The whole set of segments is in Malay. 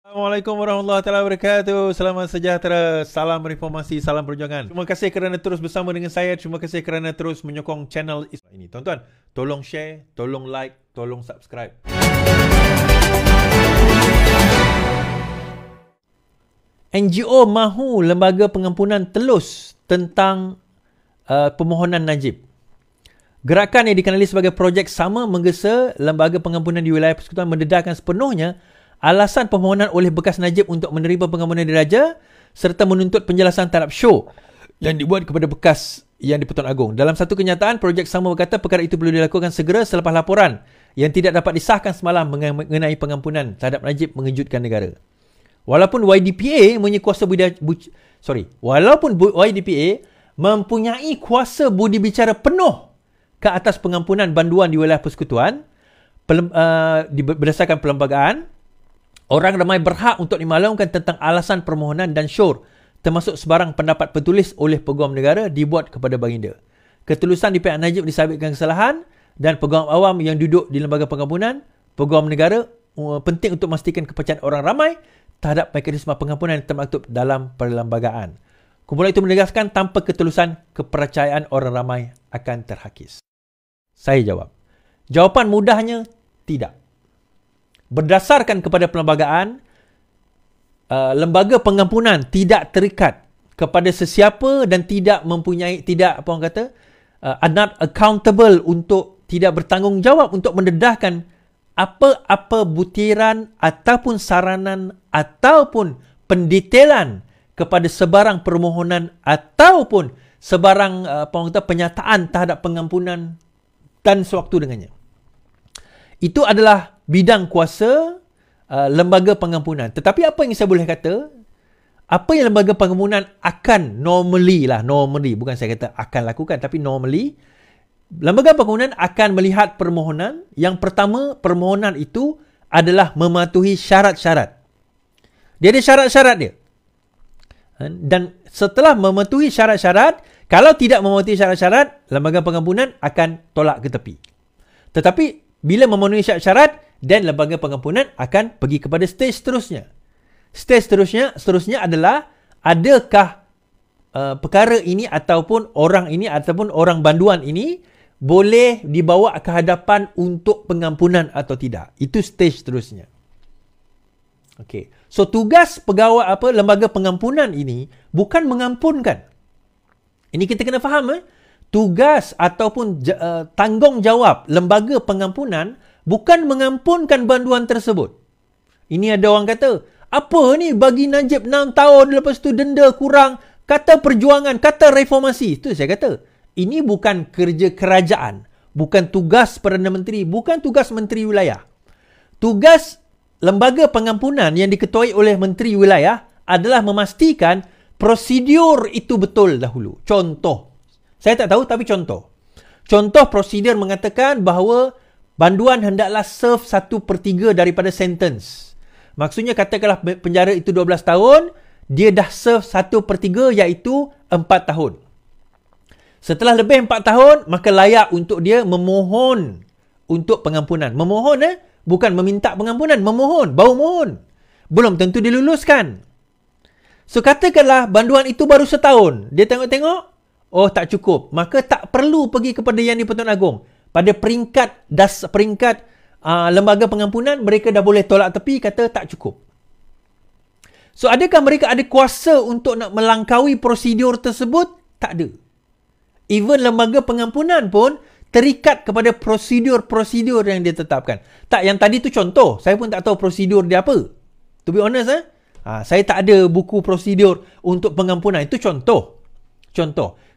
Assalamualaikum warahmatullahi wabarakatuh. Selamat sejahtera. Salam reformasi, salam perjuangan. Terima kasih kerana terus bersama dengan saya. Terima kasih kerana terus menyokong channel ini. Tuan-tuan, tolong share, tolong like, tolong subscribe. NGO mahu lembaga pengampunan telus tentang permohonan Najib. Gerakan yang dikenali sebagai projek sama menggesa lembaga pengampunan di wilayah persekutuan mendedahkan sepenuhnya alasan permohonan oleh bekas Najib untuk menerima pengampunan diraja serta menuntut penjelasan terhadap show yang dibuat kepada bekas yang di-Pertuan Agong. Dalam satu kenyataan, projek sama berkata perkara itu perlu dilakukan segera selepas laporan yang tidak dapat disahkan semalam mengenai pengampunan terhadap Najib mengejutkan negara. Walaupun YDPA mempunyai kuasa budi bicara penuh ke atas pengampunan banduan di wilayah persekutuan berdasarkan perlembagaan, orang ramai berhak untuk dimaklumkan tentang alasan permohonan dan syur, termasuk sebarang pendapat tertulis oleh peguam negara dibuat kepada baginda. Ketulusan di pihak Najib disabitkan kesalahan dan peguam awam yang duduk di lembaga pengampunan, peguam negara penting untuk memastikan kepercayaan orang ramai terhadap mekanisme pengampunan yang termaktub dalam perlembagaan. Kumpulan itu menegaskan tanpa ketulusan, kepercayaan orang ramai akan terhakis. Saya jawab. Jawapan mudahnya, tidak. Berdasarkan kepada perlembagaan, lembaga pengampunan tidak terikat kepada sesiapa dan are not accountable untuk tidak bertanggungjawab untuk mendedahkan apa-apa butiran ataupun saranan ataupun pendetailan kepada sebarang permohonan ataupun sebarang penyataan terhadap pengampunan dan sewaktu dengannya. Itu adalah bidang kuasa lembaga pengampunan. Tetapi apa yang saya boleh kata, apa yang lembaga pengampunan akan normally, bukan saya kata akan lakukan, tapi normally, lembaga pengampunan akan melihat permohonan. Yang pertama, permohonan itu adalah mematuhi syarat-syarat. Dia ada syarat-syarat dia. Dan setelah mematuhi syarat-syarat, kalau tidak mematuhi syarat-syarat, lembaga pengampunan akan tolak ke tepi. Tetapi bila memenuhi syarat-syarat, dan lembaga pengampunan akan pergi kepada stage seterusnya. Stage seterusnya adalah adakah perkara ini ataupun orang ini ataupun orang banduan ini boleh dibawa ke hadapan untuk pengampunan atau tidak. Itu stage seterusnya. Okey. So tugas lembaga pengampunan ini bukan mengampunkan. Ini kita kena faham. Tugas ataupun tanggungjawab lembaga pengampunan bukan mengampunkan banduan tersebut. Ini ada orang kata, apa ni bagi Najib 6 tahun lepas tu denda kurang, kata perjuangan, kata reformasi. Itu saya kata, ini bukan kerja kerajaan, bukan tugas Perdana Menteri, bukan tugas Menteri Wilayah. Tugas lembaga pengampunan yang diketuai oleh Menteri Wilayah adalah memastikan prosedur itu betul dahulu. Contoh, saya tak tahu tapi contoh. Contoh prosedur mengatakan bahawa banduan hendaklah serve 1/3 daripada sentence. Maksudnya katakanlah penjara itu 12 tahun, dia dah serve 1/3 iaitu 4 tahun. Setelah lebih 4 tahun, maka layak untuk dia memohon untuk pengampunan. Memohon bukan meminta pengampunan, memohon, baru mohon. Belum tentu diluluskan. So katakanlah banduan itu baru setahun. Dia tengok-tengok, oh tak cukup. Maka tak perlu pergi kepada Yang di-Pertuan Agong. Pada peringkat lembaga pengampunan, mereka dah boleh tolak tepi, kata tak cukup. So adakah mereka ada kuasa untuk nak melangkaui prosedur tersebut? Tak ada. Even lembaga pengampunan pun terikat kepada prosedur-prosedur yang dia tetapkan. Tak, yang tadi tu contoh. Saya pun tak tahu prosedur dia apa. To be honest, saya tak ada buku prosedur untuk pengampunan. Itu contoh.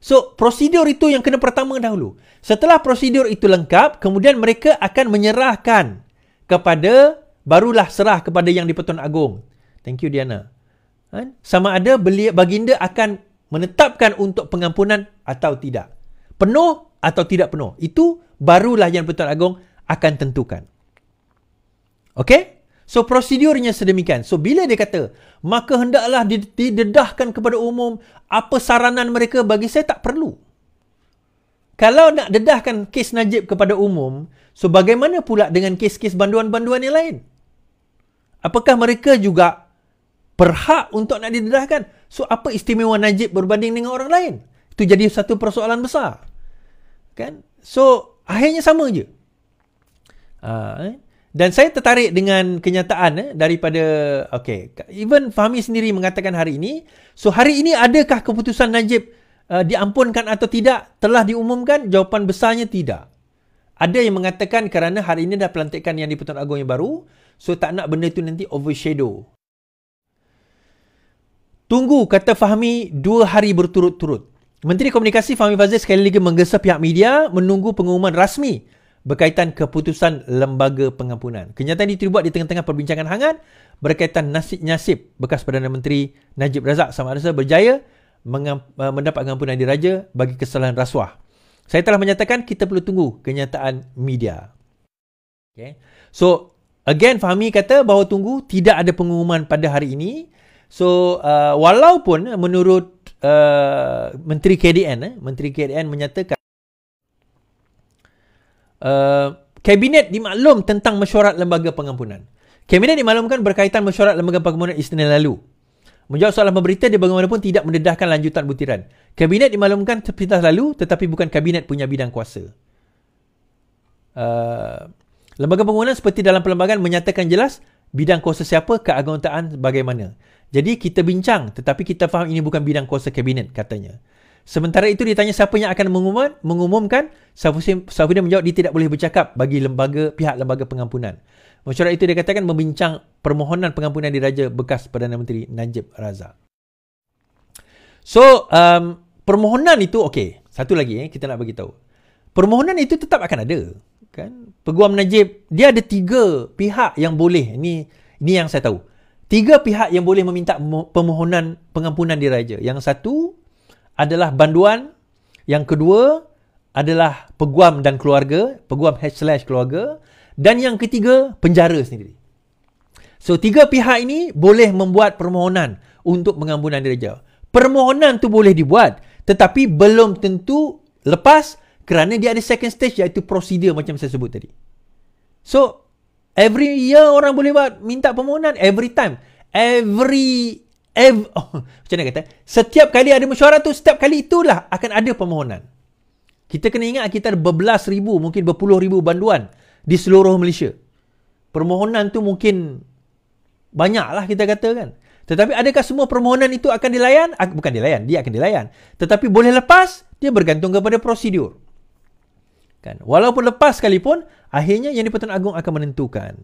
So, prosedur itu yang kena pertama dahulu. Setelah prosedur itu lengkap, kemudian mereka akan menyerahkan kepada, barulah serah kepada Yang di-Pertuan Agong. Thank you, Diana. Sama ada baginda akan menetapkan untuk pengampunan atau tidak. Penuh atau tidak penuh. Itu barulah Yang di-Pertuan Agong akan tentukan. Okey? So, prosedurnya sedemikian. So, bila dia kata, maka hendaklah didedahkan kepada umum apa saranan mereka, bagi saya tak perlu. Kalau nak dedahkan kes Najib kepada umum, so bagaimana pula dengan kes-kes banduan-banduan yang lain? apakah mereka juga berhak untuk nak didedahkan? So, apa istimewa Najib berbanding dengan orang lain? Itu jadi satu persoalan besar. Kan? So, akhirnya sama je. Dan saya tertarik dengan kenyataan daripada, even Fahmi sendiri mengatakan hari ini. So, hari ini adakah keputusan Najib diampunkan atau tidak? Telah diumumkan? Jawapan besarnya tidak. Ada yang mengatakan kerana hari ini dah pelantikan Yang di-Pertuan Agong yang baru, so tak nak benda tu nanti overshadow. Tunggu, kata Fahmi, 2 hari berturut-turut. Menteri Komunikasi Fahmi Fadzil sekali lagi menggesa pihak media menunggu pengumuman rasmi berkaitan keputusan Lembaga Pengampunan. Kenyataan itu dibuat di tengah-tengah perbincangan hangat berkaitan nasib bekas Perdana Menteri Najib Razak sama ada berjaya mendapat pengampunan diraja bagi kesalahan rasuah. Saya telah menyatakan kita perlu tunggu kenyataan media. Okay. So, again Fahmi kata bahawa tunggu, tidak ada pengumuman pada hari ini. So, walaupun menurut Menteri KDN menyatakan Kabinet dimaklum tentang mesyuarat Lembaga Pengampunan. Kabinet dimaklumkan berkaitan mesyuarat Lembaga Pengampunan Isnin lalu. Menjawab soalan pemberita, dia bagaimanapun tidak mendedahkan lanjutan butiran. Kabinet dimaklumkan sepintas lalu, tetapi bukan kabinet punya bidang kuasa. Lembaga Pengampunan seperti dalam perlembagaan menyatakan jelas bidang kuasa siapa, keanggotaan bagaimana. Jadi kita bincang, tetapi kita faham ini bukan bidang kuasa kabinet, katanya. Sementara itu ditanya siapa yang akan mengumumkan, Saifuddin menjawab dia tidak boleh bercakap bagi pihak Lembaga Pengampunan. Mesyuarat itu dia katakan membincang permohonan pengampunan diraja bekas Perdana Menteri Najib Razak. So, permohonan itu okey. Satu lagi kita nak bagi tahu. Permohonan itu tetap akan ada, kan? Peguam Najib, dia ada 3 pihak yang boleh. Ini yang saya tahu. 3 pihak yang boleh meminta permohonan pengampunan diraja. Yang satu adalah banduan, yang kedua adalah peguam dan keluarga, peguam / keluarga, dan yang ketiga penjara sendiri. So 3 pihak ini boleh membuat permohonan untuk pengampunan diraja. Permohonan tu boleh dibuat, tetapi belum tentu lepas kerana dia ada second stage, iaitu prosedur macam saya sebut tadi. So every year orang boleh buat minta permohonan, every time, macam mana kata? Setiap kali ada mesyuarat tu, setiap kali itulah akan ada permohonan. Kita kena ingat kita ada berbelas ribu, mungkin berpuluh ribu banduan di seluruh Malaysia. Permohonan tu mungkin banyaklah kita kata kan. Tetapi adakah semua permohonan itu akan dilayan? Bukan dilayan, dia akan dilayan. Tetapi boleh lepas, dia bergantung kepada prosedur. Kan? Walaupun lepas sekalipun, akhirnya Yang di-Pertuan Agong akan menentukan.